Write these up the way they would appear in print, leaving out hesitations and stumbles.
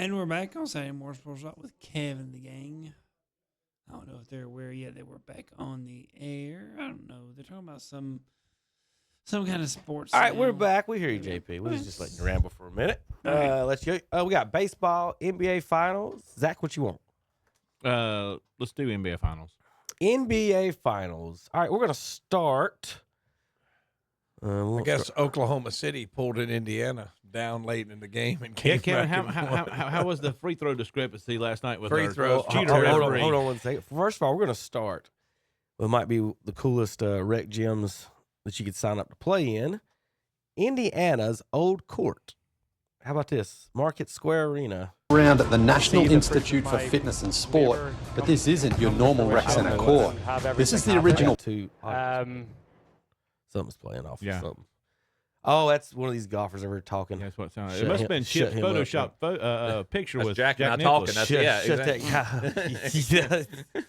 And we're back on Saturday Morning Sports Talk with Kevin the gang. I don't know if they're aware yet that we're back on the air. I don't know. They're talking about some kind of sports. All right, now. We're back. We hear you, JP. We're just letting you ramble for a minute. Let's go. We got baseball, NBA Finals. Zach, what you want? Let's do NBA Finals. NBA Finals. All right, we're gonna start. I guess Oklahoma City pulled in Indiana down late in the game and came Kevin, back. how was the free throw discrepancy last night with Free our throws. cheater Hold referee? on 1 second. First of all, we're gonna start. What might be the coolest rec gyms that you could sign up to play in. Indiana's Old Court. How about this? Market Square Arena. Around at the National Institute for Fitness and Sport, but this isn't your normal rec center court. This is the original. Something's playing off. Yeah. Of something. Oh, that's one of these golfers ever talking. That's what it sounded like. Shut It must him- have been shut Chip's him up, Photoshop picture That's with Jack Jack not Nicklaus. talking. That's Shut exactly. that guy.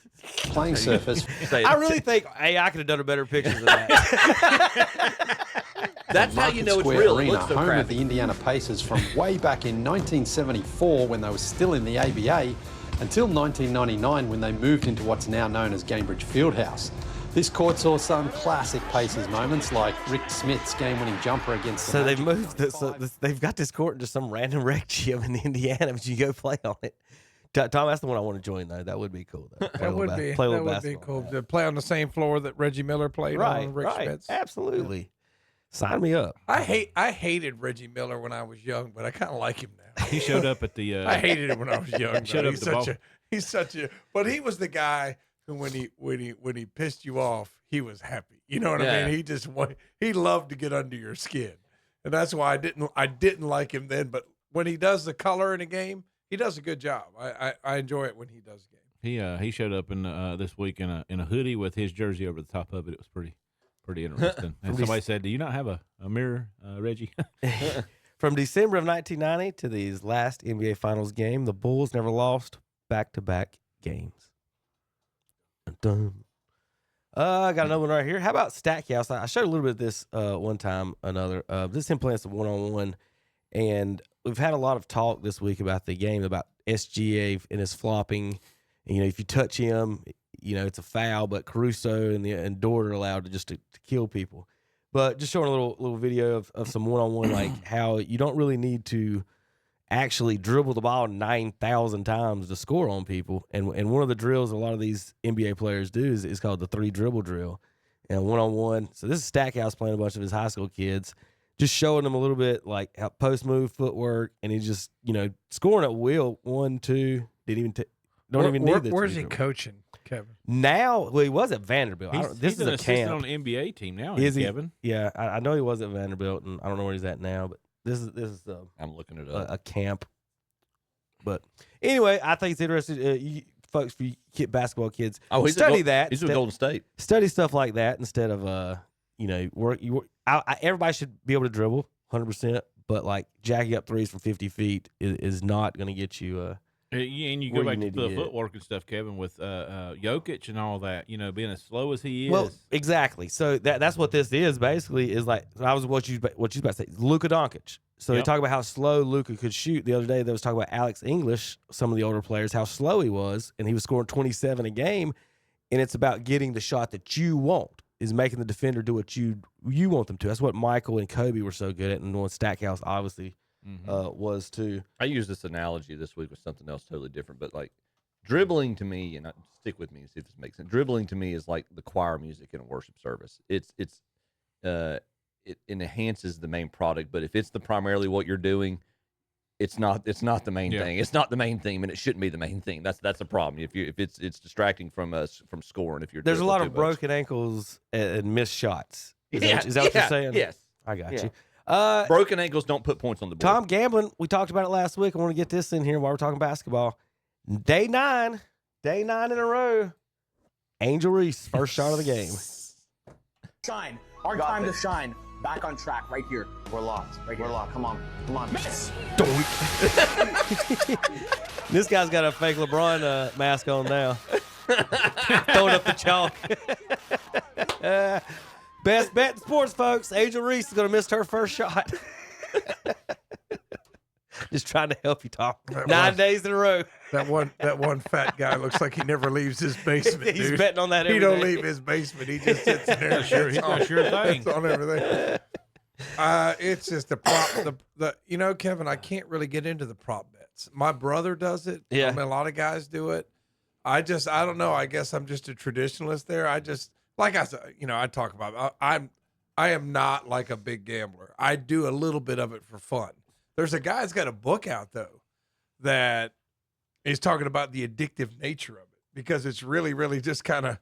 playing surface. I really think, hey, I could have done a better picture than that. That's how you Market know it's Square real. It Arena, looks so home of crappy. the Indiana Pacers from way back in 1974 when they were still in the ABA until 1999 when they moved into what's now known as Gainbridge Fieldhouse. This court saw some classic Pacers moments like Rick Smith's game-winning jumper against the So they've Magic. moved this, they've got this court into some random rec gym in Indiana, but you go play on it. Tom, that's the one I want to join, though. That would be cool, though. That would be basketball. cool to play on the same floor that Reggie Miller played Right, on. Rick right. Smith's. Absolutely. Sign me up. I hated Reggie Miller when I was young, but I kind of like him now. He showed up at the. I hated him when I was young. Showed though. up He's such a. But he was the guy who, when he pissed you off, he was happy. You know what I mean? He loved to get under your skin, and that's why I didn't like him then. But when he does the color in a game, he does a good job. I enjoy it when he does game. He showed up in this week in a hoodie with his jersey over the top of it. It was pretty interesting. And somebody said, "Do you not have a mirror, Reggie?" From December of 1990 to these last NBA Finals game, the Bulls never lost back-to-back games. Dun, dun. I got another one right here. How about Stackhouse? I showed a little bit of this one time. This is him playing some one-on-one, and we've had a lot of talk this week about the game, about SGA and his flopping. And, if you touch him, it's a foul, but Caruso and Dort are allowed to kill people. But just showing a little video of some one-on-one, like how you don't really need to actually dribble the ball 9,000 times to score on people. And one of the drills a lot of these NBA players do is called the 3-dribble drill. And one-on-one. So this is Stackhouse playing a bunch of his high school kids, just showing them a little bit like how post-move footwork, and he's just, scoring at will. 1, 2, don't even need the Where's he 3-dribble. coaching, Kevin? Now, he was at Vanderbilt. This He's is an a assistant camp. on the NBA team now. Is he? Kevin? Yeah, I know he was at Vanderbilt, and I don't know where he's at now. But this is I'm looking it up. a camp. But anyway, I think it's interesting, you folks. For you basketball kids, study that. He's with Golden State. Study stuff like that instead of work. Everybody should be able to dribble 100%, but like jacking up threes from 50 feet is not going to get you. And you where go you back to need to the get. footwork and stuff, Kevin, with Jokic and all that. Being as slow as he is. Well, exactly. So that's what this is basically. Is like what you about to say. Luka Doncic. So they talk about how slow Luka could shoot. The other day they was talking about Alex English, some of the older players, how slow he was, and he was scoring 27 a game. And it's about getting the shot that you want, is making the defender do what you want them to. That's what Michael and Kobe were so good at, and what Stackhouse obviously was too. I used this analogy this week with something else totally different, but like dribbling to me, and stick with me and see if this makes sense. Dribbling to me is like the choir music in a worship service. It enhances the main product, but if it's primarily what you're doing, it's not the main thing. It's not the main theme, and it shouldn't be the main thing. That's a problem. If it's distracting from scoring. If you're There's a lot of broken ankles and missed shots. Is that what you're saying? Yes, I got Yeah. you. broken ankles don't put points on the board. Tom Gamblin, we talked about it last week. I want to get this in here while we're talking basketball. Day nine in a row. Angel Reese, first shot of the game. Shine. Our time to shine. Back on track right here. We're locked. Right here. We're locked. Come on. Miss. This guy's got a fake LeBron mask on now. Throwing up the chalk. Best bet in sports, folks. Angel Reese is going to miss her first shot. Just trying to help you talk. That 9 was- days in a row. That one fat guy looks like he never leaves his basement. He's dude. betting on that He every don't day. leave his basement. He just sits there. And Sure, bets he's on- a sure thing. bets on everything. It's just the prop. Kevin, I can't really get into the prop bets. My brother does it. Yeah. I mean, a lot of guys do it. I don't know. I guess I'm just a traditionalist there. Like I said, I talk about. I am not like a big gambler. I do a little bit of it for fun. There's a guy that's got a book out though that is talking about the addictive nature of it because it's really, really just kind of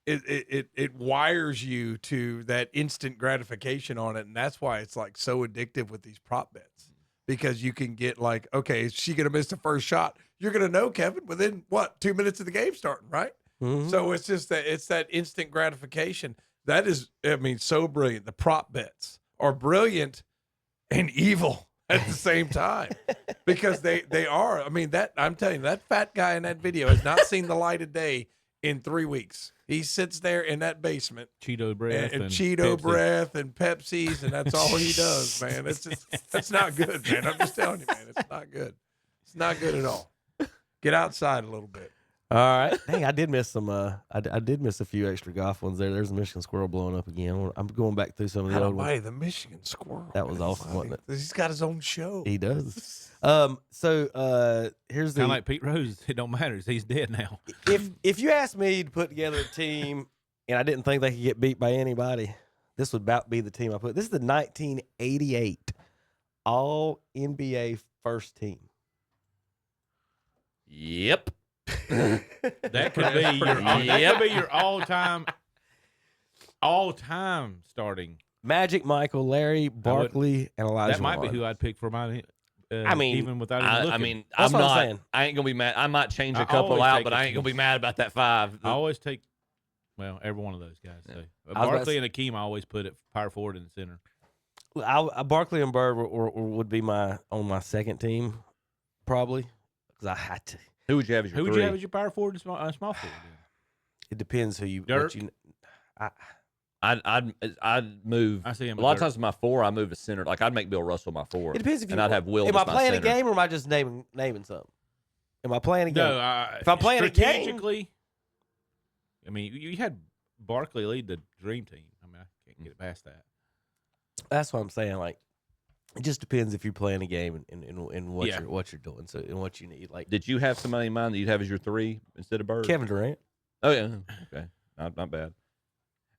it wires you to that instant gratification on it, and that's why it's like so addictive with these prop bets because you can get like, okay, is she gonna miss the first shot? You're gonna know, Kevin, within 2 minutes of the game starting, right? Mhm. So it's just that instant gratification. That is, so brilliant. The prop bets are brilliant and evil at the same time because they are. I mean, I'm telling you, that fat guy in that video has not seen the light of day in 3 weeks. He sits there in that basement Cheeto breath and Cheeto Pepsi. breath and Pepsis, and that's all he does, man. That's not good, man. I'm just telling you, man. It's not good. It's not good at all. Get outside a little bit. All right. Dang, I did miss some. I did miss a few extra golf ones there. There's a Michigan squirrel blowing up again. I'm going back through some of the old ones. The Michigan squirrel. That was awesome, wasn't it? He's got his own show. He does. So here's the. Kind of like Pete Rose. It don't matter. He's dead now. If you asked me to put together a team, and I didn't think they could get beat by anybody, this would about be the team I put. This is the 1988 All NBA first team. Yep. That could be your that could be your all time starting. Magic, Michael, Larry, Barkley, and Elijah. That might be Wan. who I'd pick for mine. I mean, even without even looking. I mean, That's I'm what I'm not. saying. I ain't gonna be mad. I might change I a couple always out, take but a I ain't gonna be mad about that 5. I always take, every one of those guys. So. I was about Barkley to and Akeem, I always put it power forward in the center. Barkley and Bird would be on my second team, probably, because I had to. Who would you have as your Who would 3? you have as your power forward and small forward? Then? It depends who you. Dirk? What you I'd move. I see him. A lot of times with my 4, I move a center. Like I'd make Bill Russell my 4. It depends if you. and I'd have Will. Am I as my playing center. a game or am I just naming something? Am I playing a game? No, If I'm playing a game- strategically, I mean, you had Barkley lead the dream team. I mean, I can't get past that. That's what I'm saying. Like, it just depends if you're playing a game and what Yeah. you're doing. So and what you need. Like Did you have somebody in mind that you'd have as your 3 instead of Bird? Kevin Durant. Oh yeah. Okay. Not bad.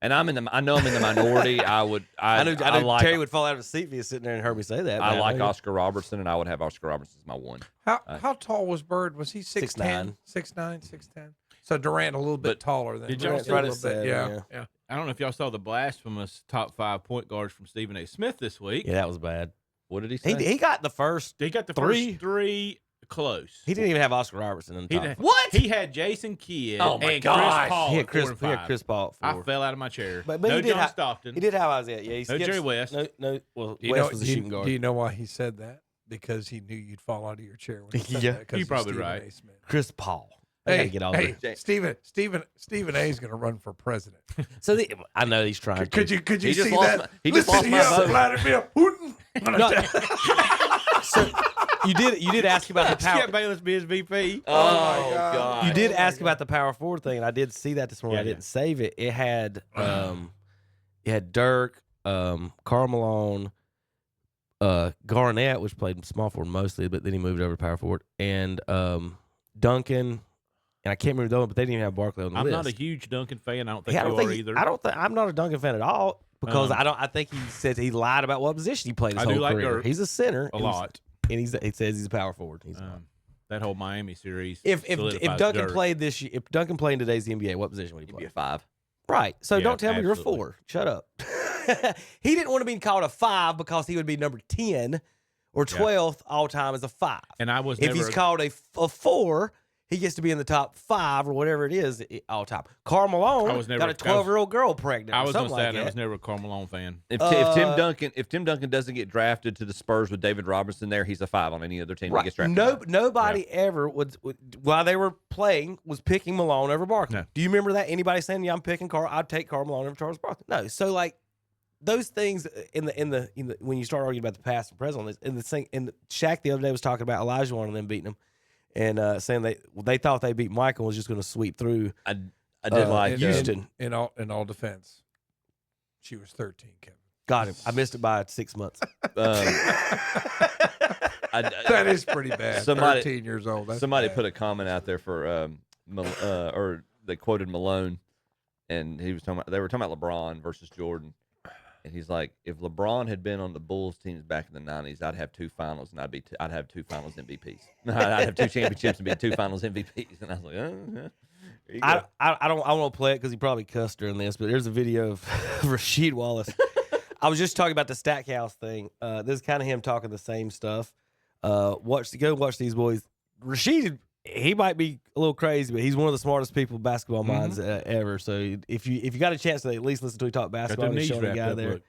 And I know I'm in the minority. I I knew like Terry would fall out of his seat if he was sitting there and heard me say that. I man. like know. Oscar Robertson, and I would have Oscar Robertson as my 1. How tall was Bird? Was he 6'10"? 6'9", 6'10"? So Durant a little bit But taller than did y'all Durant, see a right little at bit. 7, Yeah, yeah. yeah. I don't know if y'all saw the blasphemous top 5 point guards from Stephen A. Smith this week. Yeah, that was bad. What did he say? He got the first. He got the 3. first 3 close. He didn't even have Oscar Robertson in the He top. had- What? He had Jason Kidd Oh, my and gosh. Chris Paul. He at had Chris, 4 and he had 5. Chris Paul. I 4. fell out of my chair. But no he did John have- Stockton. He did have Isaiah. Yeah, he No skipped- Jerry West. No. Well, You West know, was a do you- shooting guard. Do you know why he said that? Because he knew you'd fall out of your chair when he said Yeah. that. 'cause You're of probably Stephen right. A. Smith. Chris Paul. I gotta get all hey, the- Stephen A. is going to run for president. So I know he's trying. Could to. you He just see lost that? he just Listen, lost my he vote. flattered me up. Hootin'. No. So you did ask about the power. Skip Bayless be his VP. Oh, God. God. You did Oh, my ask God. about the power forward thing, and I did see that this morning. Yeah, I didn't save it. It had Dirk, Karl Malone, Garnett, which played small forward mostly, but then he moved over to power forward, and Duncan. And I can't remember the other, but they didn't even have Barkley on the I'm list. not a huge Duncan fan. I don't think Yeah, you are either. I'm not a Duncan fan at all because Um, I think he says he lied about what position he played his I whole do like career. Dirk He's a center a lot. and he says he's a power forward. He's not. That whole Miami series. If solidifies Duncan Dirk. played this year, if Duncan played in today's NBA, what position would he He'd play? be a 5. Right. So Yeah, don't tell me you're a absolutely. 4. Shut up. He didn't want to be called a 5 because he would be number 10 or 12th all time as a 5. And I was If never he's called a 4, he gets to be in the top 5 or whatever it is all time. Karl Malone I was never- got a 12-year-old girl pregnant. I or was going something to say like I that. was never a Karl Malone fan. If Tim Duncan doesn't get drafted to the Spurs with David Robinson there, he's a 5 on any other team that gets drafted. Nobody ever would while they were playing was picking Malone over Barkley. No. Do you remember that? Anybody saying, "Yeah, I'm picking Carl. I'd take Karl Malone over Charles Barkley." No. So like, those things in the when you start arguing about the past and present on this, in the Shaq the other day was talking about Elijah and them beating him, and saying they thought they beat Michael and was just going to sweep through. I did like Houston. In all defense, she was 13, Kevin. Got him. I missed it by 6 months. That is pretty bad. 13 years old. That's somebody bad. put a comment out there for or they quoted Malone, and he was they were talking about LeBron versus Jordan, and he's like, if LeBron had been on the Bulls teams back in the '90s, I'd have 2 finals and I'd have 2 finals MVPs. I'd have 2 championships and be 2 finals MVPs. And I was like, yeah. I won't play it because he probably cussed during this, but there's a video of Rasheed Wallace. I was just talking about the Stackhouse thing. This is kind of him talking the same stuff. Go watch these boys. Rasheed, he might be a little crazy, but he's one of the smartest people, basketball minds ever. So if you got a chance to at least listen to him talk basketball, and showing a guy there,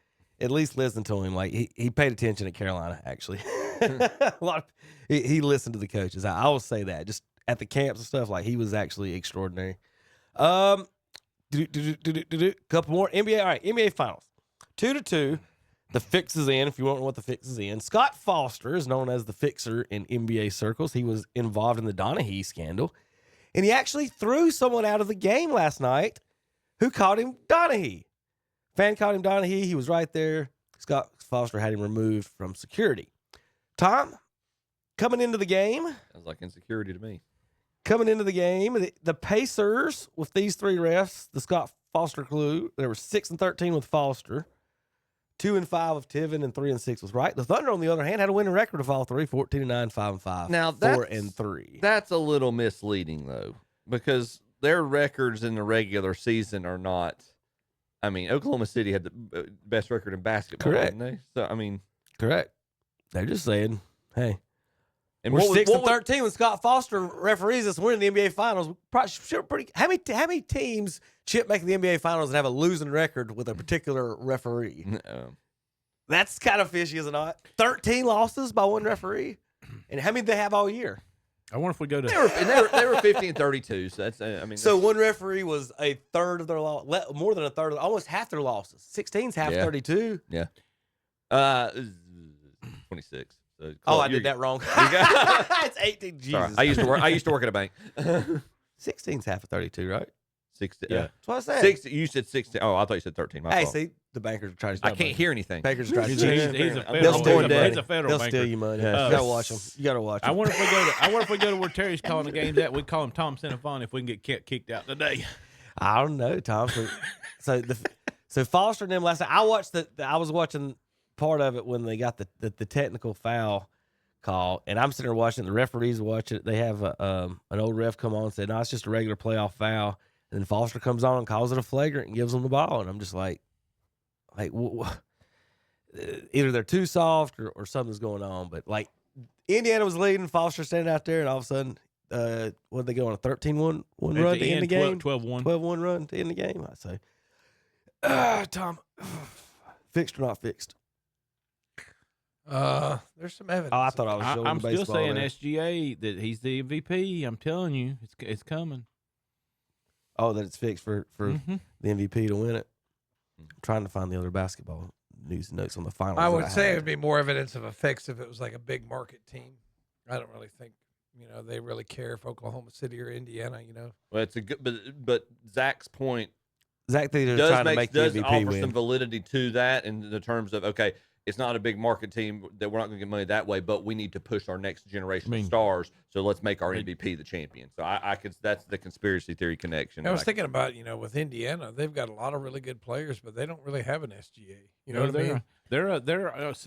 at least listen to him. Like he paid attention at Carolina, actually. A lot of, he listened to the coaches. I will say that just at the camps and stuff, like he was actually extraordinary. Couple more NBA. All right, NBA Finals, 2-2. The fix is in. If you want to know what the fix is in, Scott Foster is known as the fixer in NBA circles. He was involved in the Donaghy scandal, and he actually threw someone out of the game last night who called him Donaghy. Fan called him Donaghy. He was right there. Scott Foster had him removed from security. Tom, coming into the game. Sounds like insecurity to me. Coming into the game, the Pacers with these 3 refs, the Scott Foster crew, they were 6-13 with Foster. 2-5 with Tiven, and 3-6 was Wright. The Thunder, on the other hand, had a winning record of all 3, 14-9, 5-5. Now 4-3. That's a little misleading though, because their records in the regular season are not. I mean, Oklahoma City had the best record in basketball, Correct. didn't they? So I mean, Correct. They're just saying, hey, and we're what was- 6-13 with Scott Foster referees us winning the NBA Finals. How many teams chip making the NBA Finals and have a losing record with a particular referee? That's kind of fishy, is it not? 13 losses by one referee, and how many did they have all year? I wonder if we go to. They were 50-32. So that's I mean. So one referee was a third of their loss, more than a third, almost half their losses. 16's half 32. Yeah. 26. So I did that wrong. It's 18. Jesus. Sorry. I used to work at a bank. 16's half of 32, right? 60. Yeah. That's what I said. 60. You said 16. Oh, I thought you said 13. My Hey, fault. see, the bankers are trying to. I can't hear anything. Bankers are trying to. He's a They'll federal. steal your money. He's a federal They'll banker. steal your money. Yeah. You gotta watch them. You gotta watch them. I wonder if we go to where Terry's calling the games at. We call him Tom Centophon if we can get kicked out today. I don't know, Tom. So Foster and them last night. I was watching part of it when they got the technical foul call, and I'm sitting there watching it. The referees watch it. They have an old ref come on and say, "No, it's just a regular playoff foul." And then Foster comes on and calls it a flagrant and gives them the ball, and I'm just like, either they're too soft or something's going on. But like Indiana was leading, Foster standing out there, and all of a sudden, what did they go on a 13-1 run to end the game? 12-1. 12-1 run to end the game. I say, Tom, fixed or not fixed? There's some evidence. Oh, I thought I was showing I'm still baseball saying there. SGA that he's the MVP. I'm telling you, it's coming. Oh, that it's fixed for Mhm. the MVP to win it. I'm trying to find the other basketball news and notes on the finals. I that would say it had. would be more evidence of a fix if it was like a big market team. I don't really think they really care if Oklahoma City or Indiana. Well, it's a good, but Zach's point Zach thinks they're trying to make the does MVP offer win. some validity to that in the terms of, okay, it's not a big market team that we're not going to get money that way, but we need to push our next generation of stars. So let's make our MVP the champion. So I could, that's the conspiracy theory connection. I was thinking about with Indiana, they've got a lot of really good players, but they don't really have an SGA. You know what I mean? They're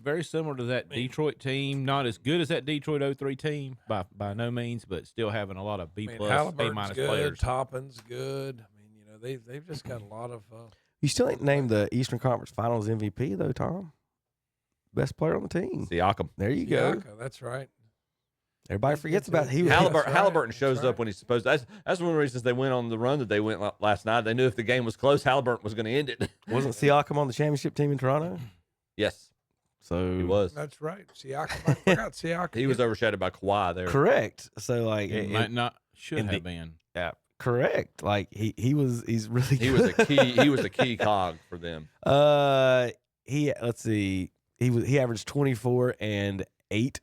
very similar to that Detroit team. Not as good as that Detroit 03 team by no means, but still having a lot of B plus, A Halliburton's minus good, players. Toppin's good. I mean, they've just got a lot of. You still ain't named the Eastern Conference Finals MVP though, Tom. Best player on the team. Siakam. There you go. Siaka, that's right. Everybody forgets about he was Halliburton That's shows right. up when he's supposed to. That's one of the reasons they went on the run that they went last night. They knew if the game was close, Halliburton was going to end it. Wasn't Siakam on the championship team in Toronto? Yes, So he was. That's right. Siakam. I forgot Siakam. He was overshadowed by Kawhi there. correct. So like It might not should in have the- been. yeah, correct. Like he's really good. He was a key. He was a key cog for them. let's see, he averaged 24 and 8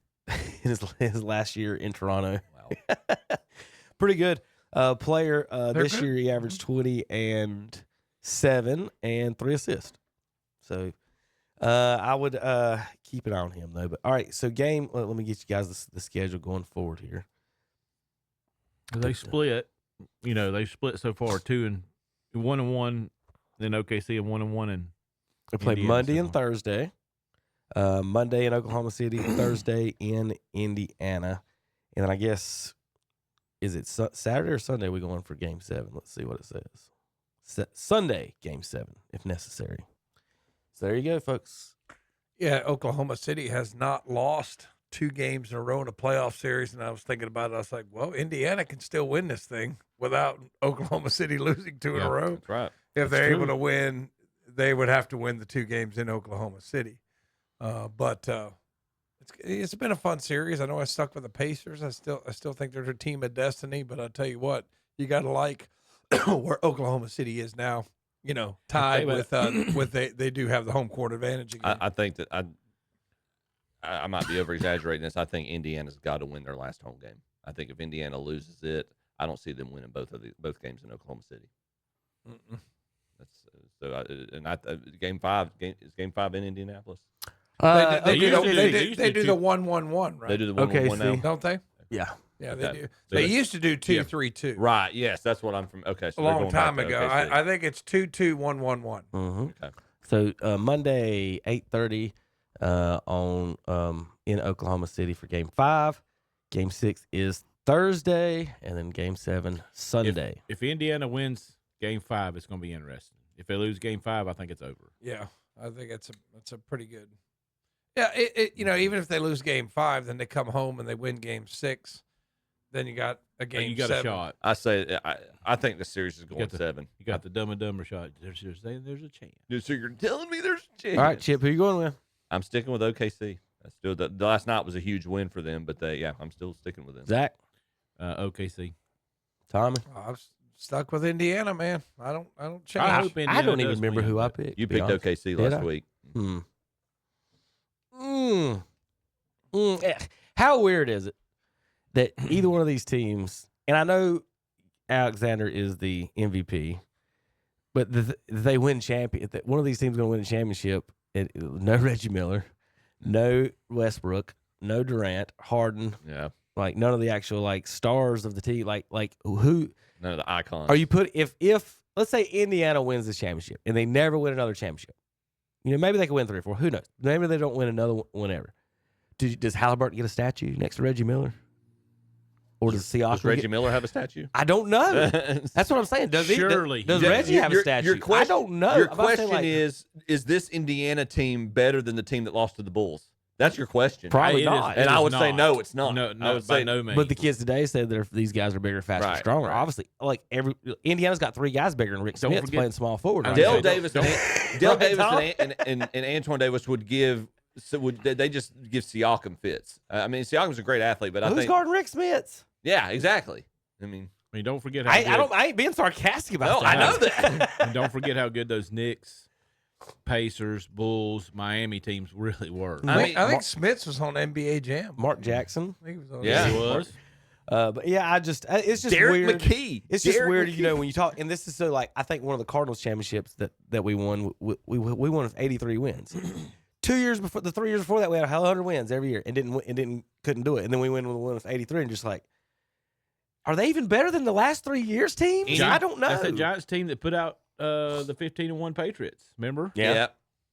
in his last year in Toronto. Wow. Pretty good player. This good. year he averaged 20 and 7 and 3 assists. So I would keep an eye on him though. But all right, so game. Let me get you guys the schedule going forward here. They split. They split so far 1-1, then OKC and 1-1, and They play Indiana Monday so and far. Thursday. Monday in Oklahoma City, Thursday in Indiana, and then I guess is it Saturday or Sunday we going for Game 7? Let's see what it says. Sunday, Game 7, if necessary. So there you go, folks. Yeah, Oklahoma City has not lost 2 games in a row in a playoff series, and I was thinking about it. I was like, well, Indiana can still win this thing without Oklahoma City losing 2 in a row. That's right. If they're true. able to win, they would have to win the 2 games in Oklahoma City. But it's been a fun series. I know I stuck with the Pacers. I still think they're a team of destiny. But I'll tell you what, you got to like where Oklahoma City is now. Tied with they do have the home court advantage again. I think that I might be over exaggerating this. I think Indiana's got to win their last home game. I think if Indiana loses it, I don't see them winning both games in Oklahoma City. Mm-mm. Game 5 is Game 5 in Indianapolis. They do usually the 1-1-1, right? They do the 1-1 now. Don't they? Yeah. Yeah, they Okay. do. So They it's- used to do 2-3-2 Right. Yes, that's what I'm from. Okay, so a they're long going back time to ago. OKC. I think it's 2-2-1-1-1. Mm-hmm. Okay. So Monday 8:30 in Oklahoma City for Game 5. Game 6 is Thursday, and then Game 7 Sunday. If Indiana wins Game 5, it's going to be interesting. If they lose Game 5, I think it's over. Yeah, I think it's a pretty good. Yeah, even if they lose Game 5, then they come home and they win Game 6. Then you got a game. You got 7. a shot. I say I think the series is going got the- 7. You got the Dumb and Dumber shot. There's a chance. So you're telling me there's a chance? All right, Chip, who you going with? I'm sticking with OKC. That's still the last night was a huge win for them, but I'm still sticking with them. Zach, OKC. Tommy. I've stuck with Indiana, man. I don't change. I hope I Indiana don't even does remember win, who I but- picked. You to be picked honest. OKC Did last I? week. How weird is it that either one of these teams, and I know Alexander is the MVP, but they win champion. That one of these teams is going to win a championship. No Reggie Miller, no Westbrook, no Durant, Harden, Yeah. like none of the actual like stars of the team. Like who None of the icons. are you put if let's say Indiana wins this championship and they never win another championship. Maybe they can win 3 or 4. Who knows? Maybe they don't win another one ever. Does Halliburton get a statue next to Reggie Miller? Or does Siakam Does Reggie Miller have a statue? I don't know. That's what I'm saying. Does Surely. Does Yeah, Reggie have a statue? I don't know. Your I'm about to say, question like, is this Indiana team better than the team that lost to the Bulls? That's your question. Probably It is- not. it And I is would say no, it's not. No, I would by say no means. But the kids today said these guys are bigger, faster, Right, stronger. right. Obviously, like Indiana's got 3 guys bigger than Rick Don't Smith's forget- playing small forward. Right Dale now. Davis, don't- Dale Right, Davis Tom? and Antoine Davis would give. So they just give Siakam fits? I mean, Siakam's a great athlete, but I Who's think guarding Rick Smith's? yeah, exactly. I mean, don't forget how I ain't being sarcastic about no, that. I know that. and don't forget how good those Knicks, Pacers, Bulls, Miami teams really were. I mean, I think Smiths was on NBA Jam. Mark Jackson. I think he was on Yeah. He NBA. was. But yeah, it's just Derek weird. McKee. It's just Derek weird, McKee. when you talk, and this is so like I think one of the Cardinals championships that we won, we won with 83 wins. 2 years before, the 3 years before that, we had 100 wins every year and couldn't do it, and then we win with 83, and just like, are they even better than the last 3 years teams? I don't know. That's that Giants team that put out the 15-1 Patriots. Remember? Yeah.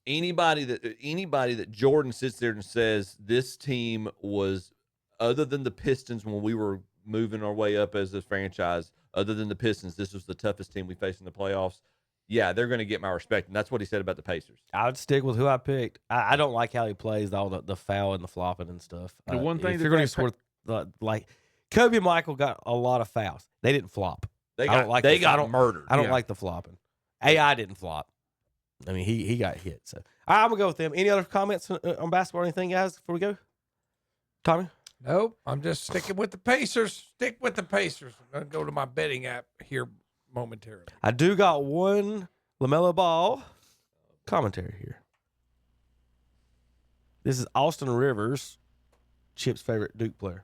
Anybody that Jordan sits there and says this team was, other than the Pistons when we were moving our way up as a franchise, other than the Pistons, this was the toughest team we faced in the playoffs. Yeah, they're going to get my respect, and that's what he said about the Pacers. I would stick with who I picked. I don't like how he plays all the foul and the flopping and stuff. The one thing if that you're going that to score, like Kobe and Michael got a lot of fouls. They didn't flop. They I don't like they the- got I don't- murdered. I don't Yeah. like the flopping. AI didn't flop. I mean, he got hit. So I'm gonna go with them. Any other comments on basketball or anything, guys, before we go? Tommy? Nope. I'm just sticking with the Pacers. Stick with the Pacers. I'm going to go to my betting app here momentarily. I do got one LaMelo Ball commentary here. This is Austin Rivers, Chip's favorite Duke player.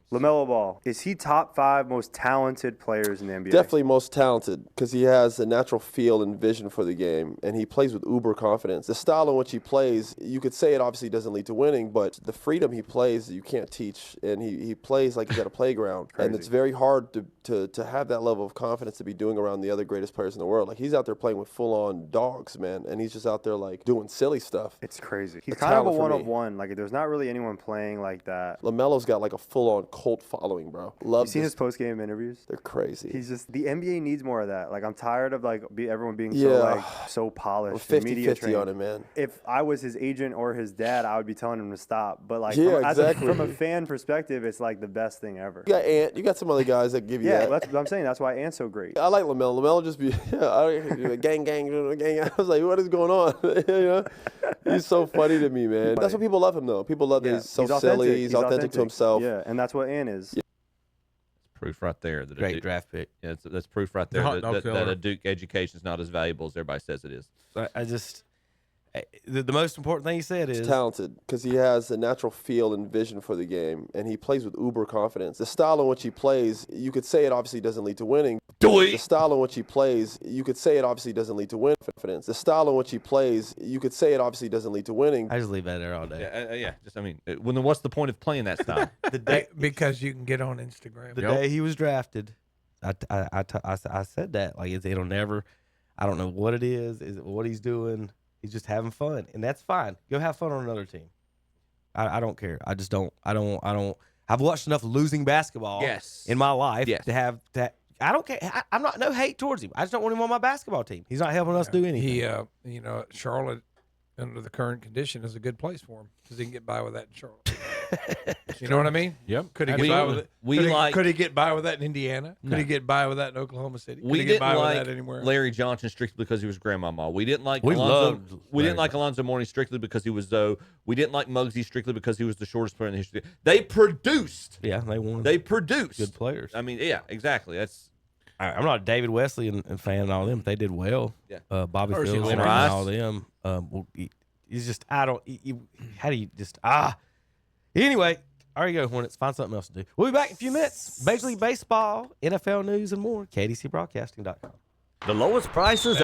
LaMelo Ball, is he top 5 most talented players in the NBA? Definitely most talented because he has a natural feel and vision for the game, and he plays with uber confidence. The style in which he plays, you could say it obviously doesn't lead to winning, but the freedom he plays, you can't teach, and he plays like he's at a playground. And it's very hard to have that level of confidence to be doing around the other greatest players in the world. Like, he's out there playing with full-on dogs, man, and he's just out there, like, doing silly stuff. It's crazy. He's The kind of a talent for me. one-of-one. Like, there's not really anyone playing like that. LaMelo's got, like, a full-on cult following, bro. You Love seen this. his post-game interviews? They're crazy. He's just, the NBA needs more of that. Like, I'm tired of, like, everyone being Yeah. so polished. I'm and media 50-50 trained. on it, man. If I was his agent or his dad, I would be telling him to stop. But, like, Yeah, from, from a fan perspective, it's, like, the best thing ever. You got Ant. You got some other guys that give you Yeah, that. that's what I'm saying. That's why Ant's so great. I like LaMelo. LaMelo just be gang, gang. I was like, what is going on? You know? He's so funny to me, man. That's what people love him, though. People love that he's so silly. He's authentic to himself. Yeah, and that's what Ant is. Yeah. Proof right there. That Great draft pick. Yeah, that's proof right there Hot dog that a killer. Duke education is not as valuable as everybody says it is. The most important thing he said He's is talented because he has a natural feel and vision for the game, and he plays with uber confidence. The style in which he plays, you could say it obviously doesn't lead to winning. The style in which he plays, you could say it obviously doesn't lead to confidence. The style in which he plays, you could say it obviously doesn't lead to winning. I just leave that there all day. Yeah. Just I mean, what's the point of playing that style? The day Because you can get on Instagram. the day he was drafted, I said that like it'll never. I don't know what it is what he's doing. He's just having fun, and that's fine. Go have fun on another team. I don't care. I just don't. I don't. I've watched enough losing basketball in my life to have that. I don't care. I'm not no hate towards him. I just don't want him on my basketball team. He's not helping us do anything. He, Charlotte, under the current condition, is a good place for him because he can get by with that in Charlotte. You know what I mean? Yep. Could he get by with it? Could he get by with that in Indiana? Could he get by with that in Oklahoma City? Could We he get didn't by like with that anywhere? Larry Johnson strictly because he was grandmama. We didn't like We Alonzo. loved We didn't Larry like Alonzo Mourning strictly because he was Zoe. We didn't like Muggsy strictly because he was the shortest player in the history. They produced. Yeah, they won. They produced good players. I mean, yeah, exactly. That's I'm not a David Wesley and fan and all them. They did well. Yeah. Bobby Or is he Fields and Rice? all them. He's just I don't. How do you just Anyway, there you go, Hornets. Find something else to do. We'll be back in a few minutes. Major League Baseball, NFL news, and more. KDCBroadcasting.com. The lowest prices